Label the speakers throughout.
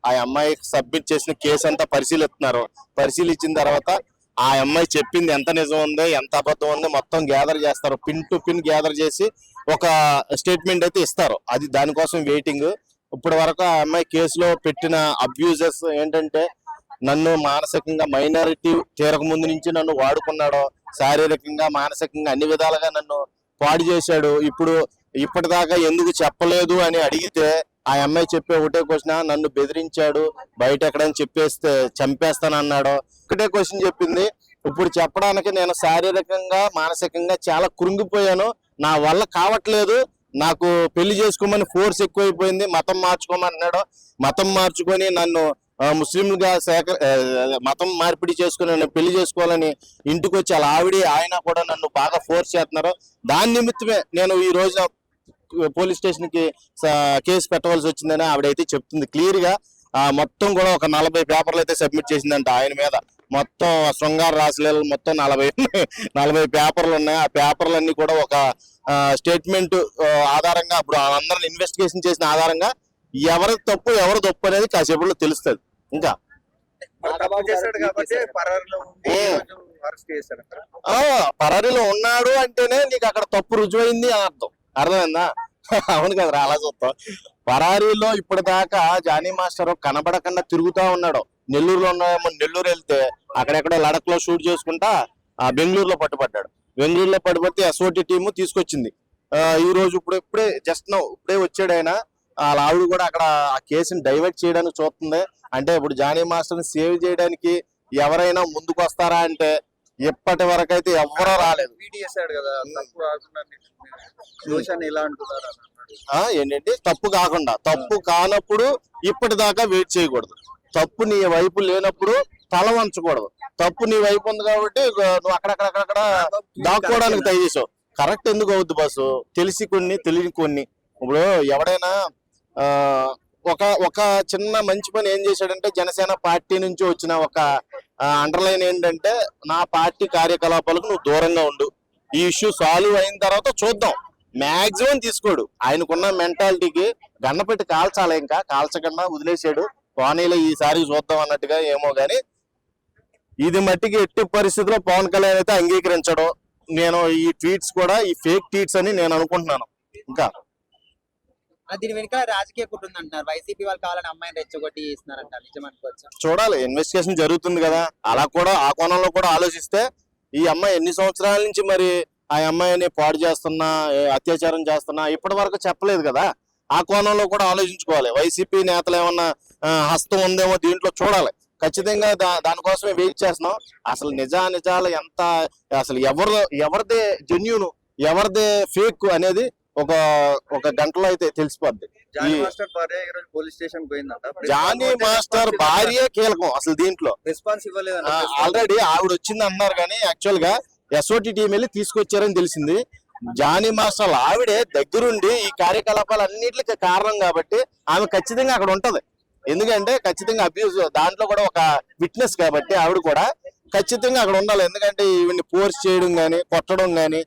Speaker 1: ఆ అమ్మాయి సబ్మిట్ చేసిన కేసు అంతా పరిశీలించిన తర్వాత ఆ అమ్మాయి చెప్పింది ఎంత నిజం ఉంది ఎంత అబద్ధం ఉంది మొత్తం గ్యాదర్ చేస్తారు, పిన్ టు పిన్ గ్యాదర్ చేసి ఒక స్టేట్మెంట్ అయితే ఇస్తారు. అది దానికోసం వెయిటింగ్. ఇప్పటి వరకు ఆ అమ్మాయి కేసులో పెట్టిన అబ్యూజెస్ ఏంటంటే, నన్ను మానసికంగా మైనారిటీ తీరక ముందు నుంచి నన్ను వాడుకున్నాడు, శారీరకంగా మానసికంగా అన్ని విధాలుగా నన్ను పాడు చేశాడు. ఇప్పటిదాకా ఎందుకు చెప్పలేదు అని అడిగితే ఆ అమ్మాయి చెప్పే ఒకటే క్వశ్చన్, నన్ను బెదిరించాడు, బయట ఎక్కడైనా చెప్పేస్తే చంపేస్తానన్నాడు. ఒకటే క్వశ్చన్ చెప్పింది. ఇప్పుడు చెప్పడానికి నేను శారీరకంగా మానసికంగా చాలా కృంగిపోయాను, నా వల్ల కావట్లేదు, నాకు పెళ్లి చేసుకోమని ఫోర్స్ ఎక్కువైపోయింది, మతం మార్చుకోమన్నాడు. మతం మార్చుకొని నన్ను ముస్లింలుగా మతం మార్పిడి చేసుకుని నన్ను పెళ్లి చేసుకోవాలని ఇంటికి వచ్చి అలా ఆయన కూడా నన్ను బాగా ఫోర్స్ చేస్తున్నారు. దాని నిమిత్తమే నేను ఈ రోజున పోలీస్ స్టేషన్ కి కేసు పెట్టవలసి వచ్చిందని ఆవిడైతే చెప్తుంది క్లియర్ గా. మొత్తం కూడా ఒక 40 పేపర్లు అయితే సబ్మిట్ చేసిందంట ఆయన మీద. మొత్తం శృంగార రాసలీలు మొత్తం 40 పేపర్లు ఉన్నాయి. ఆ పేపర్లన్నీ కూడా ఒక స్టేట్మెంట్ ఆధారంగా అప్పుడు అందరిని ఇన్వెస్టిగేషన్ చేసిన ఆధారంగా ఎవరి తప్పు ఎవరు తప్పు అనేది కాసేపులో తెలుస్తుంది. ఇంకా పరారీలో ఉన్నాడు అంటేనే నీకు అక్కడ తప్పు రుజువైంది అని అర్థమైందా? అవును కదరా, అలా చూస్తాం. పరారీలో ఇప్పటిదాకా జానీ మాస్టర్ కనబడకుండా తిరుగుతా ఉన్నాడు. నెల్లూరులో ఉన్నామో, నెల్లూరు వెళ్తే అక్కడెక్కడో లడక్ లో షూట్ చేసుకుంటా బెంగళూరులో పట్టుబడ్డాడు. బెంగళూరులో పట్టుబడితే ఎస్ఓటి టీము తీసుకొచ్చింది. ఈ రోజు ఇప్పుడే ఇప్పుడే వచ్చాడు ఆయన. వాళ్ళ ఆవిడ కూడా అక్కడ ఆ కేసుని డైవర్ట్ చేయడానికి చూస్తుంది. అంటే ఇప్పుడు జానీ మాస్టర్ ని సేవ్ చేయడానికి ఎవరైనా ముందుకు వస్తారా అంటే ఇప్పటి వరకు అయితే ఎవరో రాలేదు. ఏంటంటే తప్పు కాకుండా, తప్పు కానప్పుడు ఇప్పటిదాకా వెయిట్ చేయకూడదు. తప్పు నీ వైపు లేనప్పుడు తల వంచకూడదు. తప్పు నీ వైపు ఉంది కాబట్టి నువ్వు అక్కడక్కడ దాక్కోవడానికి ట్రై చేసావు. కరెక్ట్ ఎందుకు అవుద్ది బస్సు? తెలిసి కొన్ని తెలియని కొన్ని. ఇప్పుడు ఎవడైనా ఒక చిన్న మంచి పని ఏం చేశాడంటే, జనసేన పార్టీ నుంచి వచ్చిన ఒక అండర్లైన్ ఏంటంటే, నా పార్టీ కార్యకలాపాలకు నువ్వు దూరంగా ఉండు, ఈ ఇష్యూ సాల్వ్ అయిన తర్వాత చూద్దాం. మాక్సిమం తీసుకోడు. ఆయనకున్న మెంటాలిటీకి గన్నపెట్టి కాల్చాలి, ఇంకా కాల్చకుండా వదిలేసాడు. పోనీలో ఈసారి చూద్దాం అన్నట్టుగా ఏమో గాని, ఇది మట్టికి ఎట్టి పరిస్థితుల్లో పవన్ కళ్యాణ్ అయితే అంగీకరించడం. నేను ఈ ట్వీట్స్ కూడా ఈ ఫేక్ ట్వీట్స్ అని నేను అనుకుంటున్నాను. ఇంకా
Speaker 2: దీని వెనుక రాజకీయ కుట్ర అంటున్నారు. వైసీపీ వాళ్ళు కావాలని అమ్మాయిని రెచ్చగొట్టి చేస్తున్నారంటారు, నిజమనుకోవచ్చు?
Speaker 1: చూడాలి, ఇన్వెస్టిగేషన్ జరుగుతుంది కదా. అలా కూడా ఆ కోణంలో కూడా ఆలోచిస్తే ఈ అమ్మాయి ఎన్ని సంవత్సరాల నుంచి మరి ఆ అమ్మాయిని పాడు చేస్తున్నా, అత్యాచారం చేస్తున్నా ఇప్పటి వరకు చెప్పలేదు కదా. ఆ కోణంలో కూడా ఆలోచించుకోవాలి. వైసీపీ నేతలు ఏమన్నా హస్తం ఉందేమో దీంట్లో చూడాలి. ఖచ్చితంగా దానికోసమే వెయిట్ చేస్తున్నాం. అసలు నిజాలు ఎంత, అసలు ఎవరిదే జెన్యూన్ ఎవరిదే ఫేక్ అనేది ఒక గంటలో అయితే తెలిసిపోద్ది. జానీ మాస్టర్ భార్య కీలకం అసలు దీంట్లో.
Speaker 2: రెస్పాన్స్ ఇవ్వలేదు.
Speaker 1: ఆల్రెడీ ఆవిడ వచ్చింది అన్నారు కానీ యాక్చువల్ గా ఎస్ఓటి టీం వెళ్ళి తీసుకొచ్చారని తెలిసింది. జానీ మాస్టర్ ఆవిడే దగ్గరుండి ఈ కార్యకలాపాలు అన్నిటికి కారణం కాబట్టి ఆమె ఖచ్చితంగా అక్కడ ఉంటది. ఎందుకంటే ఖచ్చితంగా అబ్యూజ్ దాంట్లో కూడా ఒక విట్నెస్ కాబట్టి ఆవిడ కూడా ఖచ్చితంగా అక్కడ ఉండాలి. ఎందుకంటే ఈవిడ్ని ఫోర్స్ చేయడం గానీ, కొట్టడం గానీ,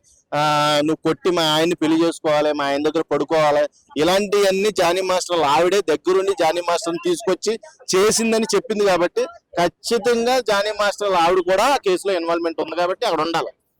Speaker 1: నువ్వు కొట్టి మా ఆయన్ని పెళ్లి చేసుకోవాలి, మా ఆయన దగ్గర పడుకోవాలి, ఇలాంటివన్నీ జానీ మాస్టర్ ఆవిడే దగ్గరుండి జానీ మాస్టర్ని తీసుకొచ్చి చేసిందని చెప్పింది కాబట్టి ఖచ్చితంగా జానీ మాస్టర్ ఆవిడ కూడా ఆ కేసులో ఇన్వాల్వ్మెంట్ ఉంది కాబట్టి అక్కడ ఉండాలి.